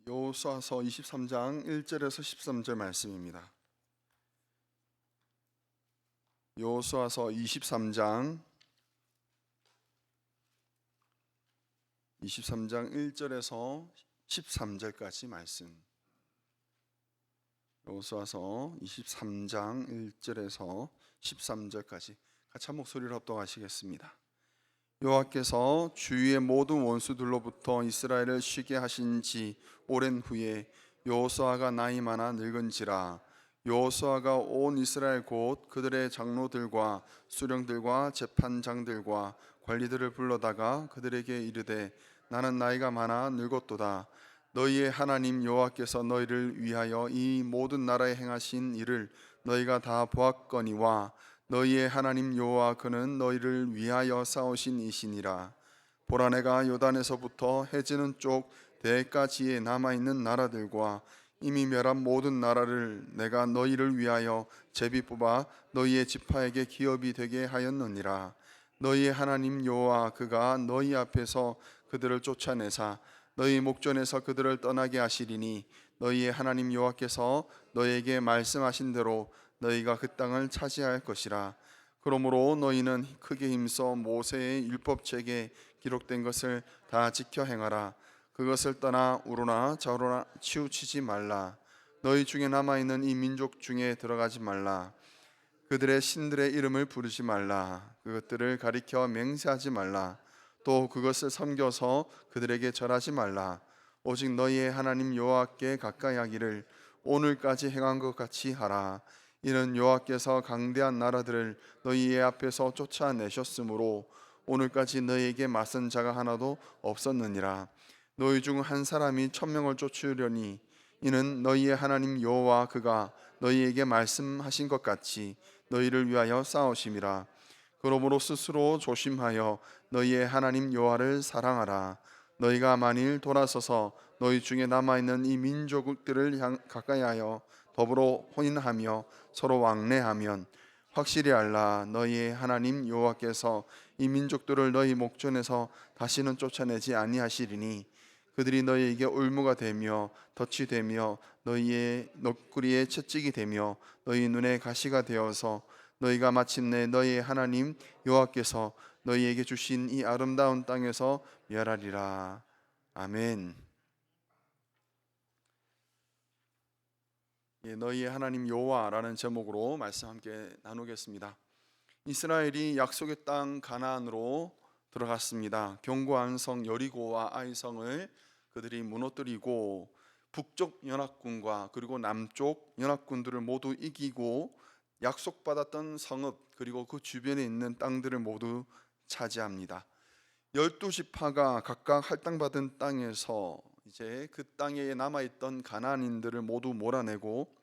여호수아서 23장 1절에서 13절 말씀입니다. 여호수아서 23장 1절에서 13절까지 말씀. 여호수아서 23장 1절에서 13절까지 같이 한 목소리로 합독하시겠습니다. 여호와께서 주위의 모든 원수들로부터 이스라엘을 쉬게 하신 지 오랜 후에 여호수아가 나이 많아 늙은지라. 여호수아가 온 이스라엘 곧 그들의 장로들과 수령들과 재판장들과 관리들을 불러다가 그들에게 이르되 나는 나이가 많아 늙었도다. 너희의 하나님 여호와께서 너희를 위하여 이 모든 나라에 행하신 일을 너희가 다 보았거니와 너희의 하나님 여호와 그는 너희를 위하여 싸우신 이시니라. 보라, 내가 요단에서부터 해지는 쪽 대까지에 남아있는 나라들과 이미 멸한 모든 나라를 내가 너희를 위하여 제비 뽑아 너희의 지파에게 기업이 되게 하였느니라. 너희의 하나님 여호와 그가 너희 앞에서 그들을 쫓아내사 너희 목전에서 그들을 떠나게 하시리니 너희의 하나님 여호와께서 너희에게 말씀하신 대로 너희가 그 땅을 차지할 것이라. 그러므로 너희는 크게 힘써 모세의 율법책에 기록된 것을 다 지켜 행하라. 그것을 떠나 우로나 좌로나 치우치지 말라. 너희 중에 남아있는 이 민족 중에 들어가지 말라. 그들의 신들의 이름을 부르지 말라. 그것들을 가리켜 맹세하지 말라. 또 그것을 섬겨서 그들에게 절하지 말라. 오직 너희의 하나님 여호와께 가까이 하기를 오늘까지 행한 것 같이 하라. 이는 여호와께서 강대한 나라들을 너희의 앞에서 쫓아내셨으므로 오늘까지 너희에게 맞선 자가 하나도 없었느니라. 너희 중 한 사람이 1000명을 쫓으려니 이는 너희의 하나님 여호와 그가 너희에게 말씀하신 것 같이 너희를 위하여 싸우심이라. 그러므로 스스로 조심하여 너희의 하나님 여호와를 사랑하라. 너희가 만일 돌아서서 너희 중에 남아있는 이 민족들을 가까이하여 더불어 혼인하며 서로 왕래하면 확실히 알라. 너희의 하나님 여호와께서 이 민족들을 너희 목전에서 다시는 쫓아내지 아니하시리니 그들이 너희에게 올무가 되며 덫이 되며 너희의 옆구리에 채찍이 되며 너희 눈에 가시가 되어서 너희가 마침내 너희의 하나님 여호와께서 너희에게 주신 이 아름다운 땅에서 멸하리라. 아멘. 너희의 하나님 여호와라는 제목으로 말씀 함께 나누겠습니다. 이스라엘이 약속의 땅 가나안으로 들어갔습니다. 견고한 성 여리고와 아이성을 그들이 무너뜨리고 북쪽 연합군과 그리고 남쪽 연합군들을 모두 이기고 약속받았던 성읍 그리고 그 주변에 있는 땅들을 모두 차지합니다. 12지파가 각각 할당받은 땅에서 이제 그 땅에 남아있던 가나안인들을 모두 몰아내고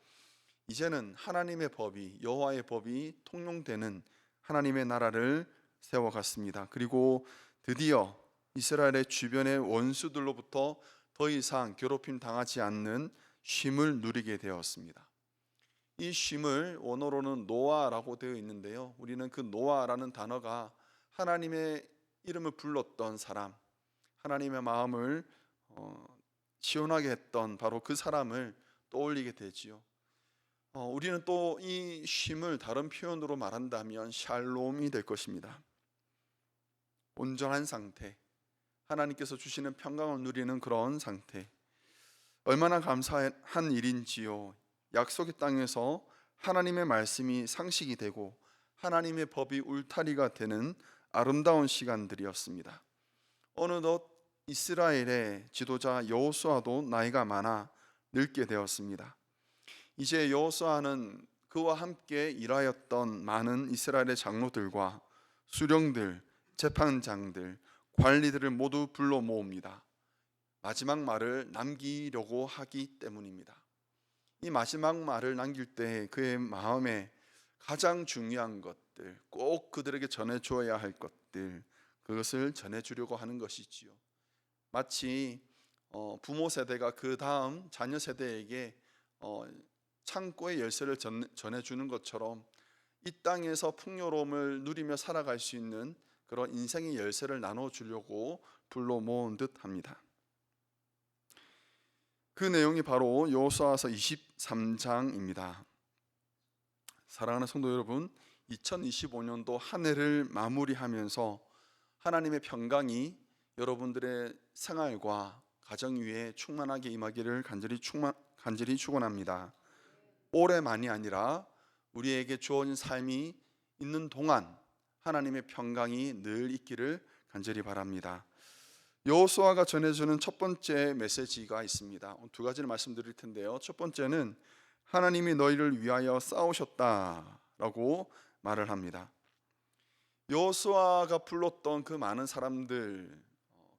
이제는 하나님의 법이 여호와의 법이 통용되는 하나님의 나라를 세워갔습니다. 그리고 드디어 이스라엘의 주변의 원수들로부터 더 이상 괴롭힘 당하지 않는 쉼을 누리게 되었습니다. 이 쉼을 원어로는 노아라고 되어 있는데요, 우리는 그 노아라는 단어가 하나님의 이름을 불렀던 사람, 하나님의 마음을 시원하게 했던 바로 그 사람을 떠올리게 되지요. 우리는 또 이 쉼을 다른 표현으로 말한다면 샬롬이 될 것입니다. 온전한 상태, 하나님께서 주시는 평강을 누리는 그런 상태. 얼마나 감사한 일인지요. 약속의 땅에서 하나님의 말씀이 상식이 되고 하나님의 법이 울타리가 되는 아름다운 시간들이었습니다. 어느덧 이스라엘의 지도자 여호수아도 나이가 많아 늙게 되었습니다. 이제 여호수아는 그와 함께 일하였던 많은 이스라엘의 장로들과 수령들, 재판장들, 관리들을 모두 불러 모읍니다. 마지막 말을 남기려고 하기 때문입니다. 이 마지막 말을 남길 때 그의 마음에 가장 중요한 것들, 꼭 그들에게 전해줘야 할 것들, 그것을 전해주려고 하는 것이지요. 마치 부모 세대가 그 다음 자녀 세대에게 창고의 열쇠를 전해주는 것처럼 이 땅에서 풍요로움을 누리며 살아갈 수 있는 그런 인생의 열쇠를 나눠주려고 불러 모은 듯 합니다. 그 내용이 바로 여호수아서 23장입니다. 사랑하는 성도 여러분, 2025년도 한 해를 마무리하면서 하나님의 평강이 여러분들의 생활과 가정 위에 충만하게 임하기를 간절히 축원합니다. 올해만이 아니라 우리에게 주어진 삶이 있는 동안 하나님의 평강이 늘 있기를 간절히 바랍니다. 여호수아가 전해주는 첫 번째 메시지가 있습니다. 두 가지를 말씀드릴 텐데요. 첫 번째는 하나님이 너희를 위하여 싸우셨다라고 말을 합니다. 여호수아가 불렀던 그 많은 사람들,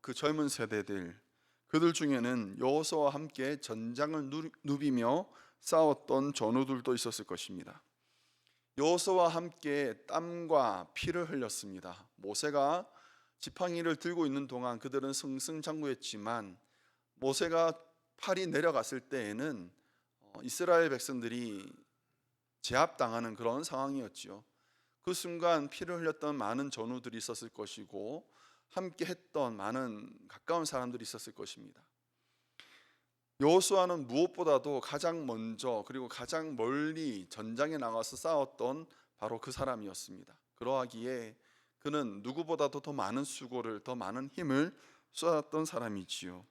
그 젊은 세대들, 그들 중에는 여호수아와 함께 전장을 누비며 싸웠던 전우들도 있었을 것입니다. 여호수아와 함께 땀과 피를 흘렸습니다. 모세가 지팡이를 들고 있는 동안 그들은 승승장구했지만 모세가 팔이 내려갔을 때에는 이스라엘 백성들이 제압당하는 그런 상황이었지요. 그 순간 피를 흘렸던 많은 전우들이 있었을 것이고 함께 했던 많은 가까운 사람들이 있었을 것입니다. 여호수아는 무엇보다도 가장 먼저 그리고 가장 멀리 전장에 나가서 싸웠던 바로 그 사람이었습니다. 그러하기에 그는 누구보다도 더 많은 수고를, 더 많은 힘을 쏟았던 사람이지요.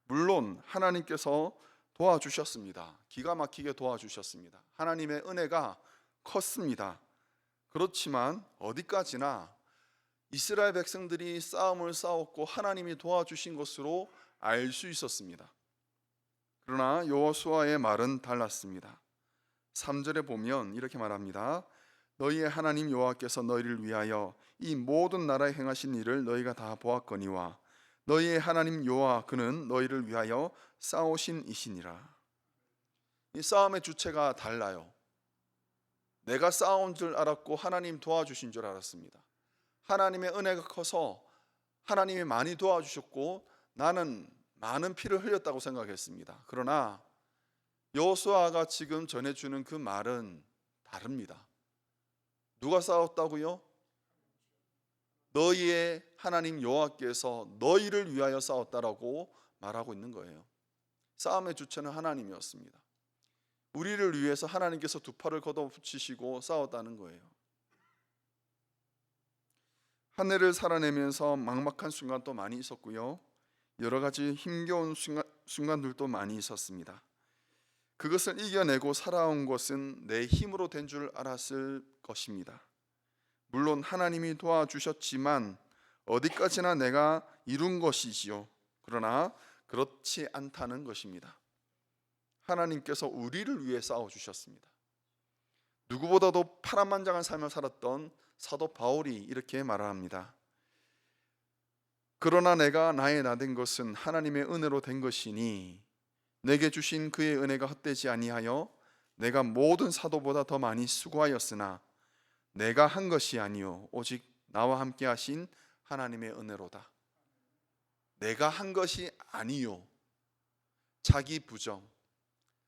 물론 하나님께서 도와주셨습니다. 기가 막히게 도와주셨습니다. 하나님의 은혜가 컸습니다. 그렇지만 어디까지나 이스라엘 백성들이 싸움을 싸웠고 하나님이 도와주신 것으로 알 수 있었습니다. 그러나 여호수아의 말은 달랐습니다. 3절에 보면 이렇게 말합니다. 너희의 하나님 여호와께서 너희를 위하여 이 모든 나라에 행하신 일을 너희가 다 보았거니와 너희의 하나님 여호와 그는 너희를 위하여 싸우신 이시니라. 이 싸움의 주체가 달라요. 내가 싸운 줄 알았고 하나님 도와주신 줄 알았습니다. 하나님의 은혜가 커서 하나님이 많이 도와주셨고 나는 많은 피를 흘렸다고 생각했습니다. 그러나 여호수아가 지금 전해주는 그 말은 다릅니다. 누가 싸웠다고요? 너희의 하나님 여호와께서 너희를 위하여 싸웠다라고 말하고 있는 거예요. 싸움의 주체는 하나님이었습니다. 우리를 위해서 하나님께서 두 팔을 걷어붙이시고 싸웠다는 거예요. 한 해를 살아내면서 막막한 순간도 많이 있었고요. 여러 가지 힘겨운 순간들도 많이 있었습니다. 그것을 이겨내고 살아온 것은 내 힘으로 된 줄 알았을 것입니다. 물론 하나님이 도와주셨지만 어디까지나 내가 이룬 것이지요. 그러나 그렇지 않다는 것입니다. 하나님께서 우리를 위해 싸워주셨습니다. 누구보다도 파란만장한 삶을 살았던 사도 바울이 이렇게 말합니다. 그러나 내가 나의 나 된 것은 하나님의 은혜로 된 것이니 내게 주신 그의 은혜가 헛되지 아니하여 내가 모든 사도보다 더 많이 수고하였으나 내가 한 것이 아니요 오직 나와 함께 하신 하나님의 은혜로다. 내가 한 것이 아니요, 자기 부정,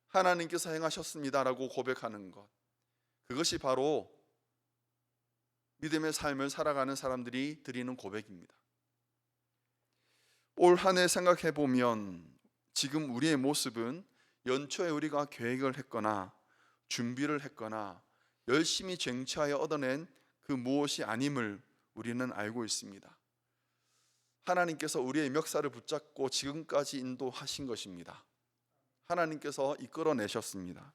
하나님께서 행하셨습니다라고 고백하는 것, 그것이 바로 믿음의 삶을 살아가는 사람들이 드리는 고백입니다. 올 한 해 생각해 보면 지금 우리의 모습은 연초에 우리가 계획을 했거나 준비를 했거나 열심히 쟁취하여 얻어낸 그 무엇이 아님을 우리는 알고 있습니다. 하나님께서 우리의 멱살을 붙잡고 지금까지 인도하신 것입니다. 하나님께서 이끌어내셨습니다.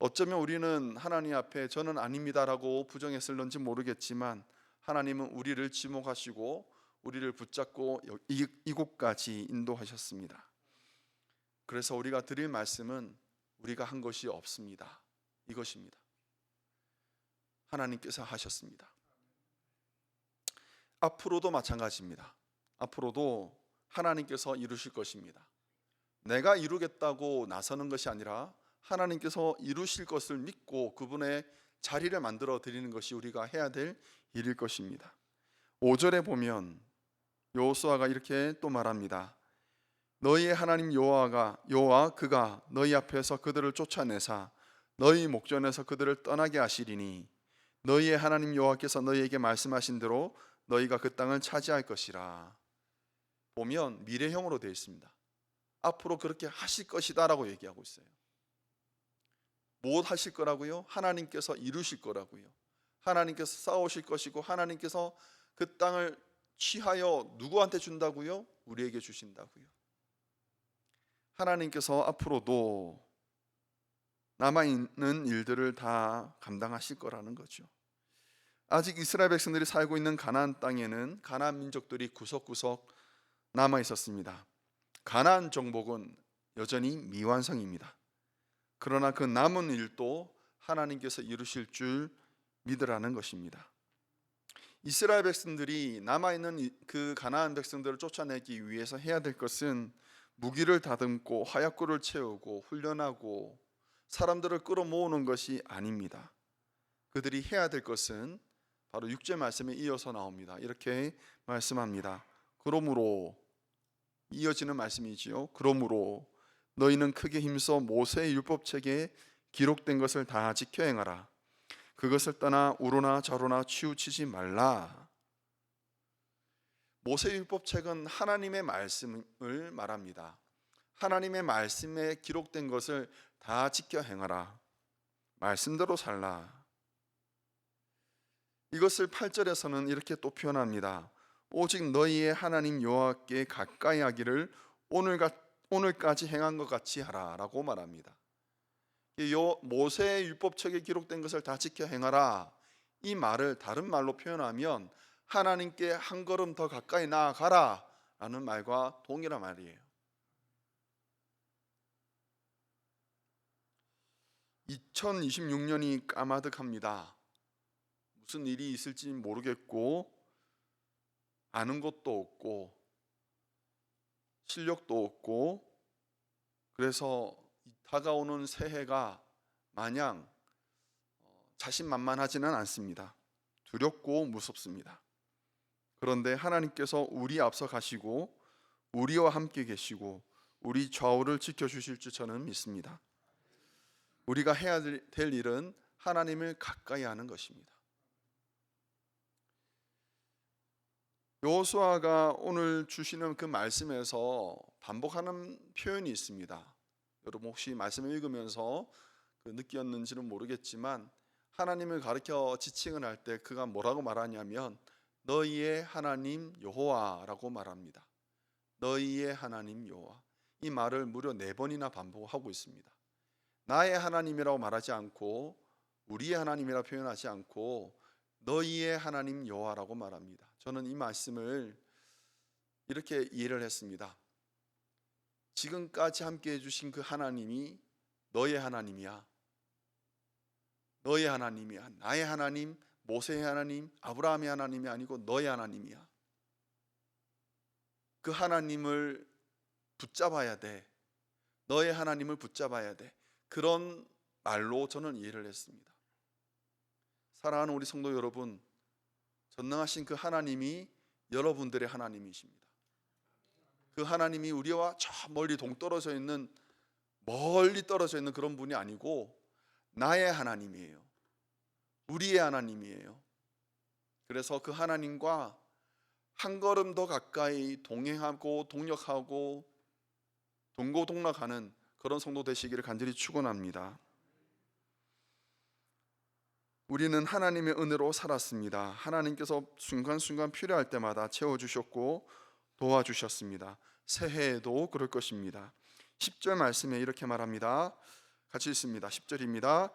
어쩌면 우리는 하나님 앞에 저는 아닙니다라고 부정했을런지 모르겠지만 하나님은 우리를 지목하시고 우리를 붙잡고 이곳까지 인도하셨습니다. 그래서 우리가 드릴 말씀은 우리가 한 것이 없습니다. 이것입니다. 하나님께서 하셨습니다. 앞으로도 마찬가지입니다. 앞으로도 하나님께서 이루실 것입니다. 내가 이루겠다고 나서는 것이 아니라 하나님께서 이루실 것을 믿고 그분의 자리를 만들어 드리는 것이 우리가 해야 될 일일 것입니다. 5절에 보면 여호수아가 이렇게 또 말합니다. 너희의 하나님 여호와 그가 너희 앞에서 그들을 쫓아내사 너희 목전에서 그들을 떠나게 하시리니 너희의 하나님 여호와께서 너희에게 말씀하신 대로 너희가 그 땅을 차지할 것이라. 보면 미래형으로 되어 있습니다. 앞으로 그렇게 하실 것이다라고 얘기하고 있어요. 무엇 하실 거라고요? 하나님께서 이루실 거라고요. 하나님께서 쌓으실 것이고 하나님께서 그 땅을 취하여 누구한테 준다고요? 우리에게 주신다고요. 하나님께서 앞으로도 남아있는 일들을 다 감당하실 거라는 거죠. 아직 이스라엘 백성들이 살고 있는 가나안 땅에는 가나안 민족들이 구석구석 남아 있었습니다. 가나안 정복은 여전히 미완성입니다. 그러나 그 남은 일도 하나님께서 이루실 줄 믿으라는 것입니다. 이스라엘 백성들이 남아있는 그 가나안 백성들을 쫓아내기 위해서 해야 될 것은 무기를 다듬고 화약고를 채우고 훈련하고 사람들을 끌어모으는 것이 아닙니다. 그들이 해야 될 것은 바로 6절 말씀에 이어서 나옵니다. 이렇게 말씀합니다. 그러므로, 이어지는 말씀이지요. 그러므로 너희는 크게 힘써 모세의 율법책에 기록된 것을 다 지켜 행하라. 그것을 떠나 우로나 저로나 치우치지 말라. 모세의 율법책은 하나님의 말씀을 말합니다. 하나님의 말씀에 기록된 것을 다 지켜 행하라. 말씀대로 살라. 이것을 8절에서는 이렇게 또 표현합니다. 오직 너희의 하나님 여호와께 가까이 하기를 오늘까지 행한 것 같이 하라 라고 말합니다. 모세의 율법책에 기록된 것을 다 지켜 행하라, 이 말을 다른 말로 표현하면 하나님께 한 걸음 더 가까이 나아가라 라는 말과 동일한 말이에요. 2026년이 까마득합니다. 무슨 일이 있을지 모르겠고 아는 것도 없고 실력도 없고, 그래서 다가오는 새해가 마냥 자신만만하지는 않습니다. 두렵고 무섭습니다. 그런데 하나님께서 우리 앞서 가시고 우리와 함께 계시고 우리 좌우를 지켜주실 줄 저는 믿습니다. 우리가 해야 될 일은 하나님을 가까이 하는 것입니다. 여호수아가 오늘 주시는 그 말씀에서 반복하는 표현이 있습니다. 여러분 혹시 말씀을 읽으면서 느꼈는지는 모르겠지만 하나님을 가리켜 지칭을 할 때 그가 뭐라고 말하냐면 너희의 하나님 여호와라고 말합니다. 너희의 하나님 여호와. 이 말을 무려 4번이나 반복하고 있습니다. 나의 하나님이라고 말하지 않고 우리의 하나님이라 표현하지 않고 너희의 하나님 여호와라고 말합니다. 저는 이 말씀을 이렇게 이해를 했습니다. 지금까지 함께 해주신 그 하나님이 너의 하나님이야. 너의 하나님이야. 나의 하나님, 모세의 하나님, 아브라함의 하나님이 아니고 너의 하나님이야. 그 하나님을 붙잡아야 돼. 너의 하나님을 붙잡아야 돼. 그런 말로 저는 이해를 했습니다. 사랑하는 우리 성도 여러분, 전능하신 그 하나님이 여러분들의 하나님이십니다. 그 하나님이 우리와 저 멀리 동떨어져 있는, 멀리 떨어져 있는 그런 분이 아니고 나의 하나님이에요. 우리의 하나님이에요. 그래서 그 하나님과 한 걸음 더 가까이 동행하고 동역하고 동고동락하는 그런 성도 되시기를 간절히 축원합니다. 우리는 하나님의 은혜로 살았습니다. 하나님께서 순간순간 필요할 때마다 채워주셨고 도와주셨습니다. 새해에도 그럴 것입니다. 10절 말씀에 이렇게 말합니다. 같이 읽습니다. 10절입니다.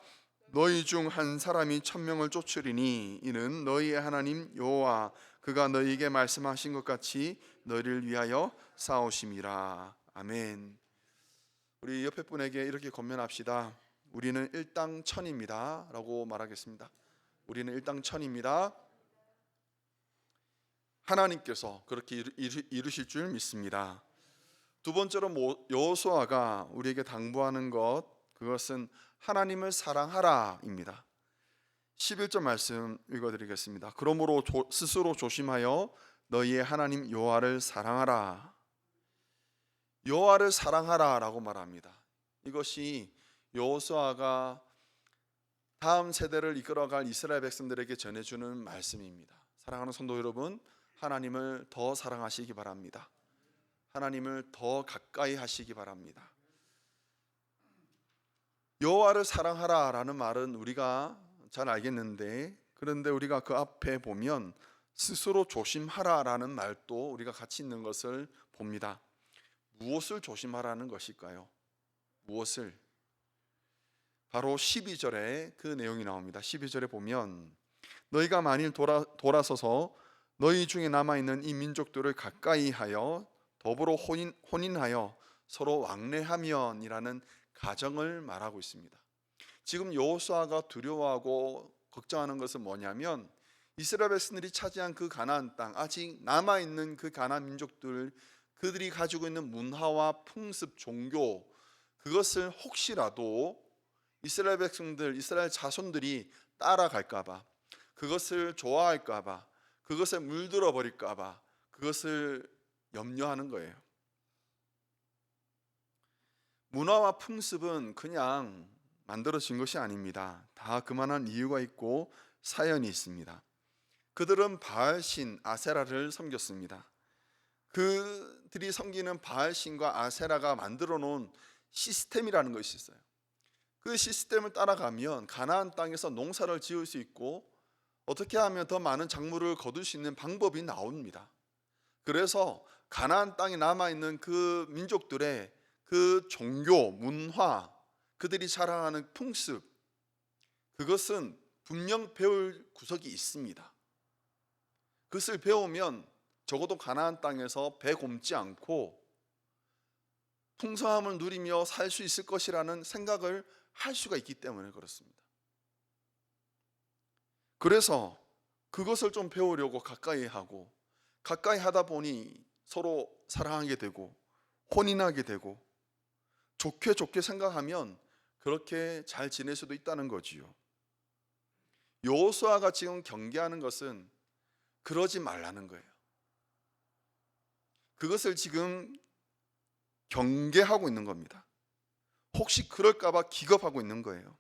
너희 중 한 사람이 1000명을 쫓으리니 이는 너희의 하나님 여호와 그가 너희에게 말씀하신 것 같이 너희를 위하여 싸우심이라. 아멘. 우리 옆에 분에게 이렇게 권면합시다. 우리는 일당천입니다 라고 말하겠습니다. 우리는 일당천입니다. 하나님께서 그렇게 이루실 줄 믿습니다. 두 번째로 여호수아가 우리에게 당부하는 것, 그것은 하나님을 사랑하라입니다. 11절 말씀 읽어드리겠습니다. 그러므로 스스로 조심하여 너희의 하나님 여호와를 사랑하라. 여호와를 사랑하라 라고 말합니다. 이것이 여호수아가 다음 세대를 이끌어갈 이스라엘 백성들에게 전해주는 말씀입니다. 사랑하는 성도 여러분, 하나님을 더 사랑하시기 바랍니다. 하나님을 더 가까이 하시기 바랍니다. 여호와를 사랑하라라는 말은 우리가 잘 알겠는데, 그런데 우리가 그 앞에 보면 스스로 조심하라라는 말도 우리가 같이 있는 것을 봅니다. 무엇을 조심하라는 것일까요? 무엇을? 바로 12절에 그 내용이 나옵니다. 12절에 보면 너희가 만일 돌아서서 너희 중에 남아있는 이 민족들을 가까이 하여 더불어 혼인하여 서로 왕래하면이라는 가정을 말하고 있습니다. 지금 여호수아가 두려워하고 걱정하는 것은 뭐냐면 이스라엘 백성들이 차지한 그 가나안 땅, 아직 남아있는 그 가나안 민족들, 그들이 가지고 있는 문화와 풍습, 종교, 그것을 혹시라도 이스라엘 백성들, 이스라엘 자손들이 따라갈까 봐, 그것을 좋아할까 봐, 그것에 물들어 버릴까 봐, 그것을 염려하는 거예요. 문화와 풍습은 그냥 만들어진 것이 아닙니다. 다 그만한 이유가 있고 사연이 있습니다. 그들은 바알신 아세라를 섬겼습니다. 그들이 섬기는 바알신과 아세라가 만들어 놓은 시스템이라는 것이 있어요. 그 시스템을 따라가면 가나안 땅에서 농사를 지을 수 있고 어떻게 하면 더 많은 작물을 거둘 수 있는 방법이 나옵니다. 그래서 가나안 땅에 남아있는 그 민족들의 그 종교, 문화, 그들이 자랑하는 풍습, 그것은 분명 배울 구석이 있습니다. 그것을 배우면 적어도 가나안 땅에서 배 곪지 않고 풍성함을 누리며 살 수 있을 것이라는 생각을 할 수가 있기 때문에 그렇습니다. 그래서 그것을 좀 배우려고 가까이 하고, 가까이 하다 보니 서로 사랑하게 되고 혼인하게 되고 좋게 생각하면 그렇게 잘 지낼 수도 있다는 거지요. 여호수아가 지금 경계하는 것은 그러지 말라는 거예요. 그것을 지금 경계하고 있는 겁니다. 혹시 그럴까 봐 기겁하고 있는 거예요.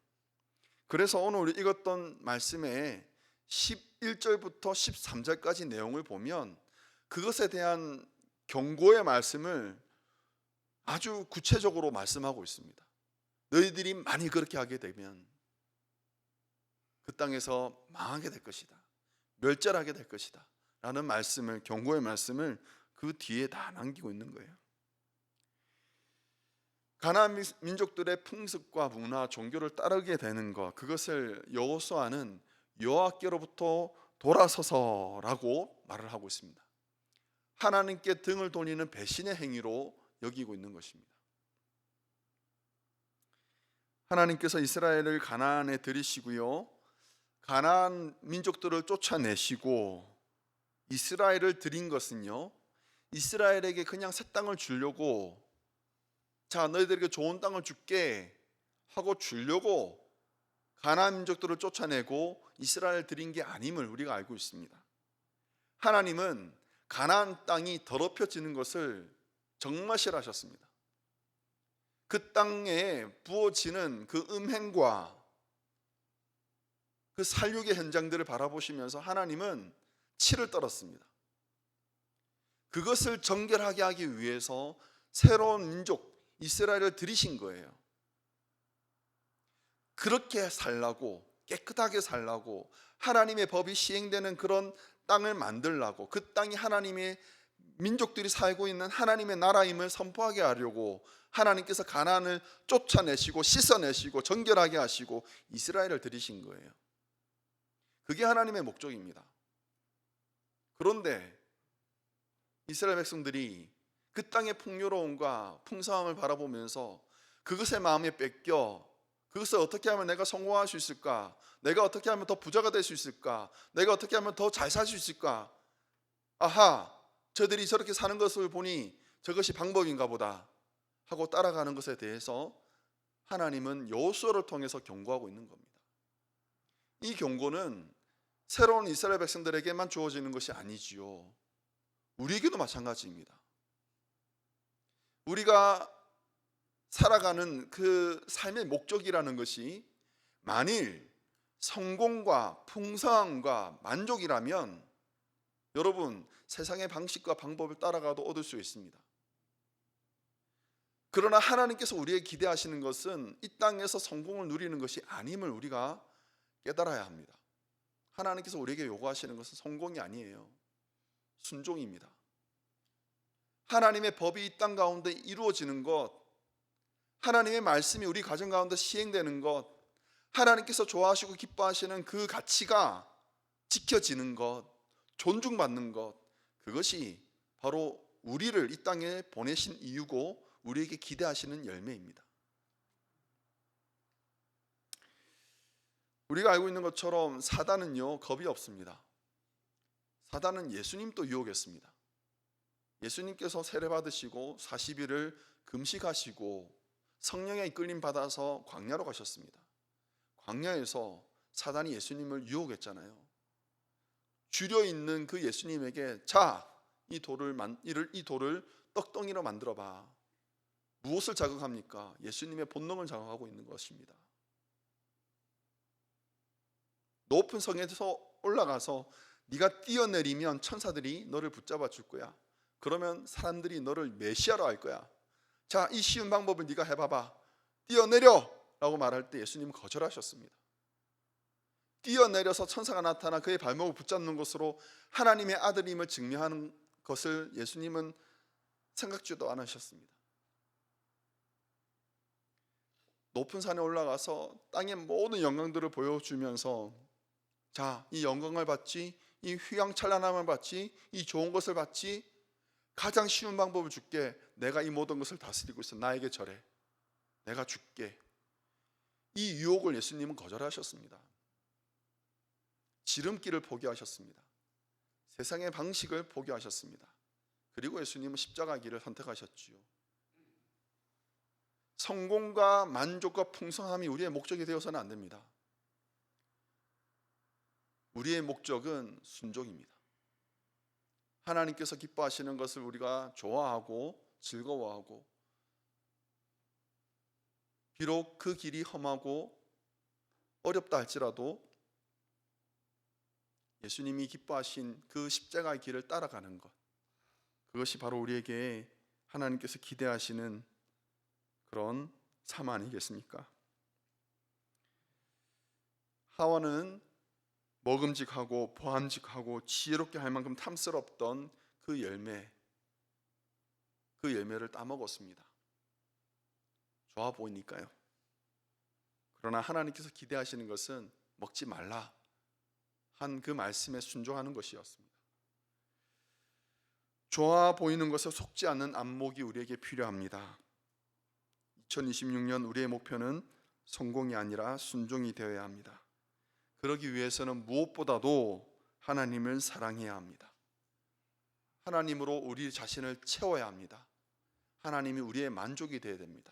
그래서 오늘 우리 읽었던 말씀에 11절부터 13절까지 내용을 보면 그것에 대한 경고의 말씀을 아주 구체적으로 말씀하고 있습니다. 너희들이 많이 그렇게 하게 되면 그 땅에서 망하게 될 것이다, 멸절하게 될 것이다 라는 말씀을, 경고의 말씀을 그 뒤에 다 남기고 있는 거예요. 가나안 민족들의 풍습과 문화, 종교를 따르게 되는 것, 그것을 여호수아는 여호와께로부터 돌아서서라고 말을 하고 있습니다. 하나님께 등을 돌리는 배신의 행위로 여기고 있는 것입니다. 하나님께서 이스라엘을 가나안에 들이시고요, 가나안 민족들을 쫓아내시고 이스라엘을 들인 것은요, 이스라엘에게 그냥 새 땅을 주려고, 자 너희들에게 좋은 땅을 줄게 하고 주려고 가나안 민족들을 쫓아내고 이스라엘 들인 게 아님을 우리가 알고 있습니다. 하나님은 가나안 땅이 더럽혀지는 것을 정말 싫어하셨습니다. 그 땅에 부어지는 그 음행과 그 살육의 현장들을 바라보시면서 하나님은 치를 떨었습니다. 그것을 정결하게 하기 위해서 새로운 민족 이스라엘을 들이신 거예요. 그렇게 살라고, 깨끗하게 살라고, 하나님의 법이 시행되는 그런 땅을 만들라고, 그 땅이 하나님의 민족들이 살고 있는 하나님의 나라임을 선포하게 하려고 하나님께서 가나안을 쫓아내시고 씻어내시고 정결하게 하시고 이스라엘을 들이신 거예요. 그게 하나님의 목적입니다. 그런데 이스라엘 백성들이 그 땅의 풍요로움과 풍성함을 바라보면서 그것의 마음에 뺏겨, 그것을 어떻게 하면 내가 성공할 수 있을까, 내가 어떻게 하면 더 부자가 될 수 있을까, 내가 어떻게 하면 더 잘 살 수 있을까, 아하 저들이 저렇게 사는 것을 보니 저것이 방법인가 보다 하고 따라가는 것에 대해서 하나님은 여호수아를 통해서 경고하고 있는 겁니다. 이 경고는 새로운 이스라엘 백성들에게만 주어지는 것이 아니지요, 우리에게도 마찬가지입니다. 우리가 살아가는 그 삶의 목적이라는 것이 만일 성공과 풍성함과 만족이라면 여러분 세상의 방식과 방법을 따라가도 얻을 수 있습니다. 그러나 하나님께서 우리에게 기대하시는 것은 이 땅에서 성공을 누리는 것이 아님을 우리가 깨달아야 합니다. 하나님께서 우리에게 요구하시는 것은 성공이 아니에요. 순종입니다. 하나님의 법이 이 땅 가운데 이루어지는 것, 하나님의 말씀이 우리 가정 가운데 시행되는 것, 하나님께서 좋아하시고 기뻐하시는 그 가치가 지켜지는 것, 존중받는 것, 그것이 바로 우리를 이 땅에 보내신 이유고 우리에게 기대하시는 열매입니다. 우리가 알고 있는 것처럼 사단은요, 겁이 없습니다. 사단은 예수님도 유혹했습니다. 예수님께서 세례 받으시고 40일을 금식하시고 성령의 이끌림 받아서 광야로 가셨습니다. 광야에서 사단이 예수님을 유혹했잖아요. 줄여 있는 그 예수님에게 자, 이 돌을 떡덩이로 만들어 봐. 무엇을 자극합니까? 예수님의 본능을 자극하고 있는 것입니다. 높은 성에서 올라가서 네가 뛰어내리면 천사들이 너를 붙잡아 줄 거야. 그러면 사람들이 너를 메시아로 할 거야. 자, 이 쉬운 방법을 네가 해봐봐. 뛰어내려! 라고 말할 때 예수님은 거절하셨습니다. 뛰어내려서 천사가 나타나 그의 발목을 붙잡는 것으로 하나님의 아들임을 증명하는 것을 예수님은 생각지도 않으셨습니다. 높은 산에 올라가서 땅의 모든 영광들을 보여주면서 자, 이 영광을 받지, 이 휘황찬란함을 받지, 이 좋은 것을 받지, 가장 쉬운 방법을 줄게. 내가 이 모든 것을 다스리고 있어. 나에게 절해. 내가 줄게. 이 유혹을 예수님은 거절하셨습니다. 지름길을 포기하셨습니다. 세상의 방식을 포기하셨습니다. 그리고 예수님은 십자가 길을 선택하셨지요. 성공과 만족과 풍성함이 우리의 목적이 되어서는 안 됩니다. 우리의 목적은 순종입니다. 하나님께서 기뻐하시는 것을 우리가 좋아하고 즐거워하고, 비록 그 길이 험하고 어렵다 할지라도 예수님이 기뻐하신 그 십자가의 길을 따라가는 것, 그것이 바로 우리에게 하나님께서 기대하시는 그런 삶 아니겠습니까? 하와는 먹음직하고 보암직하고 지혜롭게 할 만큼 탐스럽던 그 열매를 따먹었습니다. 좋아 보이니까요. 그러나 하나님께서 기대하시는 것은 먹지 말라 한 그 말씀에 순종하는 것이었습니다. 좋아 보이는 것에 속지 않는 안목이 우리에게 필요합니다. 2026년 우리의 목표는 성공이 아니라 순종이 되어야 합니다. 그러기 위해서는 무엇보다도 하나님을 사랑해야 합니다. 하나님으로 우리 자신을 채워야 합니다. 하나님이 우리의 만족이 되어야 됩니다.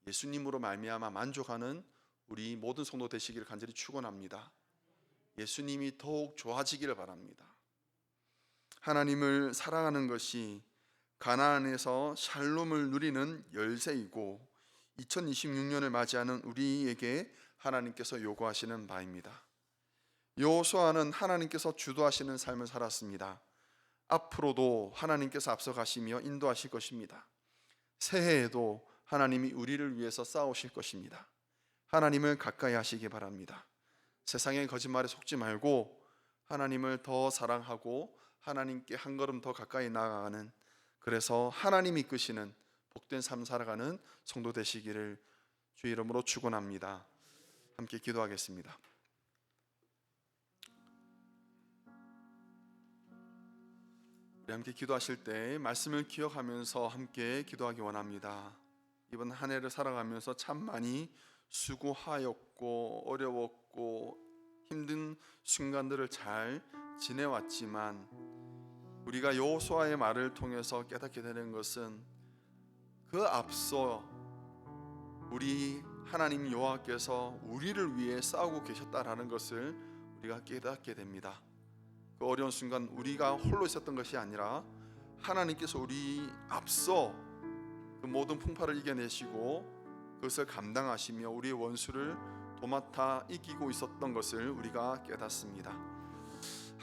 예수님으로 말미암아 만족하는 우리 모든 성도 되시기를 간절히 축원합니다. 예수님이 더욱 좋아지기를 바랍니다. 하나님을 사랑하는 것이 가나안에서 샬롬을 누리는 열쇠이고 2026년을 맞이하는 우리에게 하나님께서 요구하시는 바입니다. 여호수아는 하나님께서 주도하시는 삶을 살았습니다. 앞으로도 하나님께서 앞서가시며 인도하실 것입니다. 새해에도 하나님이 우리를 위해서 싸우실 것입니다. 하나님을 가까이 하시기 바랍니다. 세상의 거짓말에 속지 말고 하나님을 더 사랑하고 하나님께 한 걸음 더 가까이 나아가는, 그래서 하나님이 이끄시는 복된 삶 살아가는 성도 되시기를 주의 이름으로 축원합니다. 함께 기도하겠습니다. 우리 함께 기도하실 때 말씀을 기억하면서 함께 기도하기 원합니다. 이번 한 해를 살아가면서 참 많이 수고하였고 어려웠고 힘든 순간들을 잘 지내왔지만 우리가 여호수아의 말을 통해서 깨닫게 되는 것은 그 앞서 우리 하나님 여호와께서 우리를 위해 싸우고 계셨다라는 것을 우리가 깨닫게 됩니다. 그 어려운 순간 우리가 홀로 있었던 것이 아니라 하나님께서 우리 앞서 그 모든 풍파를 이겨내시고 그것을 감당하시며 우리의 원수를 도맡아 이기고 있었던 것을 우리가 깨닫습니다.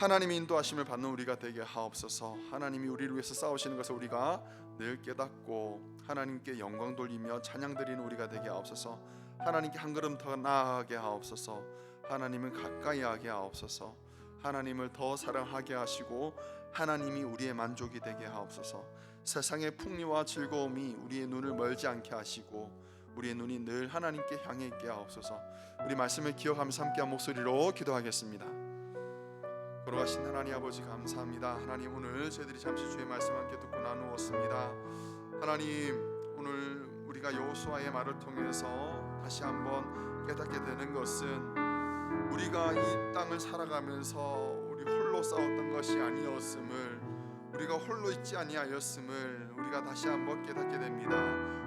하나님의 인도하심을 받는 우리가 되게 하옵소서. 하나님이 우리를 위해서 싸우시는 것을 우리가 늘 깨닫고 하나님께 영광 돌리며 찬양 드리는 우리가 되게 하옵소서. 하나님께 한 걸음 더 나아가게 하옵소서. 하나님을 가까이 하게 하옵소서. 하나님을 더 사랑하게 하시고 하나님이 우리의 만족이 되게 하옵소서. 세상의 풍요와 즐거움이 우리의 눈을 멀지 않게 하시고 우리의 눈이 늘 하나님께 향해 있게 하옵소서. 우리 말씀을 기억하면서 함께한 목소리로 기도하겠습니다. 걸어가신 하나님 아버지 감사합니다. 하나님, 오늘 저희들이 잠시 주의 말씀 함께 듣고 나누었습니다. 하나님, 오늘 우리가 여호수아의 말을 통해서 다시 한번 깨닫게 되는 것은 우리가 이 땅을 살아가면서 우리 홀로 싸웠던 것이 아니었음을, 우리가 홀로 있지 아니하였음을 우리가 다시 한번 깨닫게 됩니다.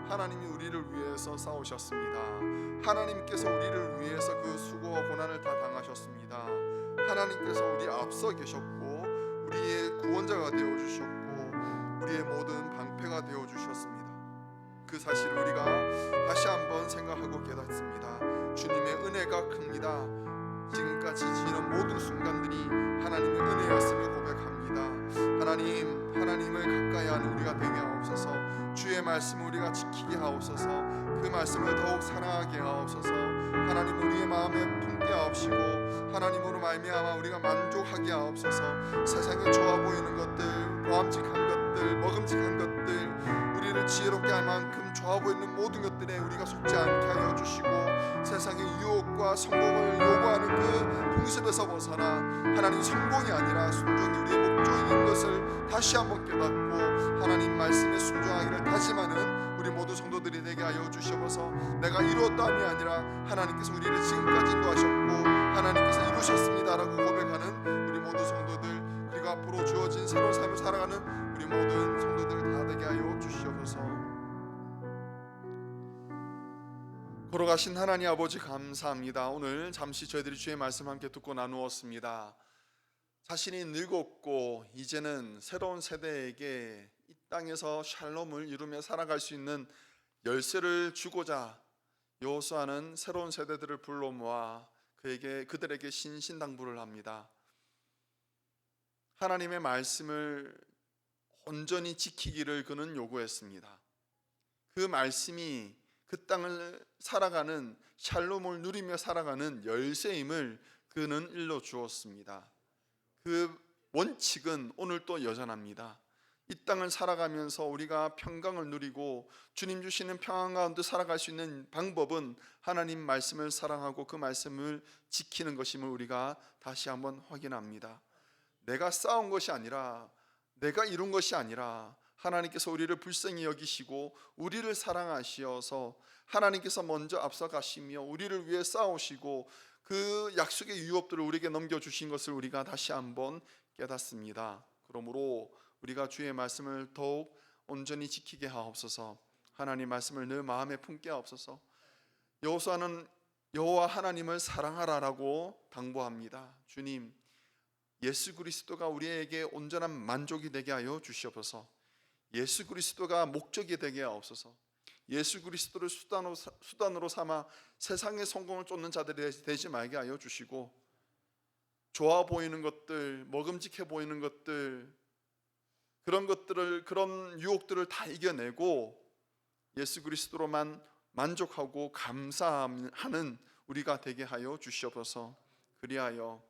하나님이 우리를 위해서 싸우셨습니다. 하나님께서 우리를 위해서 그 수고와 고난을 다 당하셨습니다. 하나님께서 우리 앞서 계셨고 우리의 구원자가 되어주셨고 우리의 모든 방패가 되어주셨습니다. 그 사실을 우리가 다시 한번 생각하고 깨닫습니다. 주님의 은혜가 큽니다. 지금까지 지난 모든 순간들이 하나님의 은혜였음을 고백합니다. 하나님, 하나님을 가까이 하는 우리가 되게 하옵소서. 주의 말씀을 우리가 지키게 하옵소서. 그 말씀을 더욱 사랑하게 하옵소서. 하나님, 우리의 마음에 품게 하옵시고 하나님으로 말미암아 우리가 만족하게 하옵소서. 세상에 좋아 보이는 것들, 보암직한 것들, 먹음직한 것들, 우리를 지혜롭게 할 만큼 좋아 보이는 모든 것들에 우리가 속지 않게 하여 주시고 세상의 유혹과 성공을 요구하는 그 풍습에서 벗어나 하나님, 성공이 아니라 순종이 우리의 목적인 것을 다시 한번 깨닫고 하나님 말씀에 순종하기를 다짐하는 우리 모두 성도들이 되게 하여 주시옵소서. 내가 이루었다함이 아니라 하나님께서 우리를 지금까지 인도하셨고 하나님께서 이루셨습니다라고 고백하는 우리 모두 성도들, 그리고 앞으로 주어진 새로운 삶을 살아가는 우리 모든 성도들 다 되게 하여 주시옵소서. 걸어가신 하나님 아버지 감사합니다. 오늘 잠시 저희들이 주의 말씀 함께 듣고 나누었습니다. 자신이 늙었고 이제는 새로운 세대에게 이 땅에서 샬롬을 이루며 살아갈 수 있는 열쇠를 주고자 여호수아는 새로운 세대들을 불러 모아 그들에게 신신당부를 합니다. 하나님의 말씀을 온전히 지키기를 그는 요구했습니다. 그 말씀이 그 땅을 살아가는, 샬롬을 누리며 살아가는 열쇠임을 그는 일러 주었습니다. 그 원칙은 오늘 또 여전합니다. 이 땅을 살아가면서 우리가 평강을 누리고 주님 주시는 평안 가운데 살아갈 수 있는 방법은 하나님 말씀을 사랑하고 그 말씀을 지키는 것임을 우리가 다시 한번 확인합니다. 내가 쌓은 것이 아니라, 내가 이룬 것이 아니라 하나님께서 우리를 불쌍히 여기시고 우리를 사랑하시어서 하나님께서 먼저 앞서가시며 우리를 위해 싸우시고 그 약속의 유업들을 우리에게 넘겨주신 것을 우리가 다시 한번 깨닫습니다. 그러므로 우리가 주의 말씀을 더욱 온전히 지키게 하옵소서. 하나님 말씀을 늘 마음에 품게 하옵소서. 여호수아는 여호와 하나님을 사랑하라라고 당부합니다. 주님, 예수 그리스도가 우리에게 온전한 만족이 되게 하여 주시옵소서. 예수 그리스도가 목적이 되게 하옵소서. 예수 그리스도를 수단으로 삼아 세상의 성공을 쫓는 자들이 되지 말게 하여 주시고 좋아 보이는 것들, 먹음직해 보이는 것들, 그런 유혹들을 다 이겨내고 예수 그리스도로만 만족하고 감사하는 우리가 되게 하여 주시옵소서. 그리하여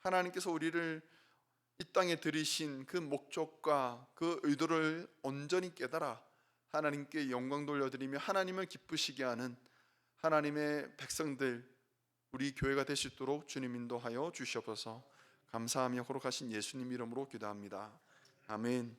하나님께서 우리를 이 땅에 들이신 그 목적과 그 의도를 온전히 깨달아 하나님께 영광 돌려드리며 하나님을 기쁘시게 하는 하나님의 백성들, 우리 교회가 될 수 있도록 주님 인도하여 주시옵소서. 감사하며 거룩하신 예수님 이름으로 기도합니다. 아멘.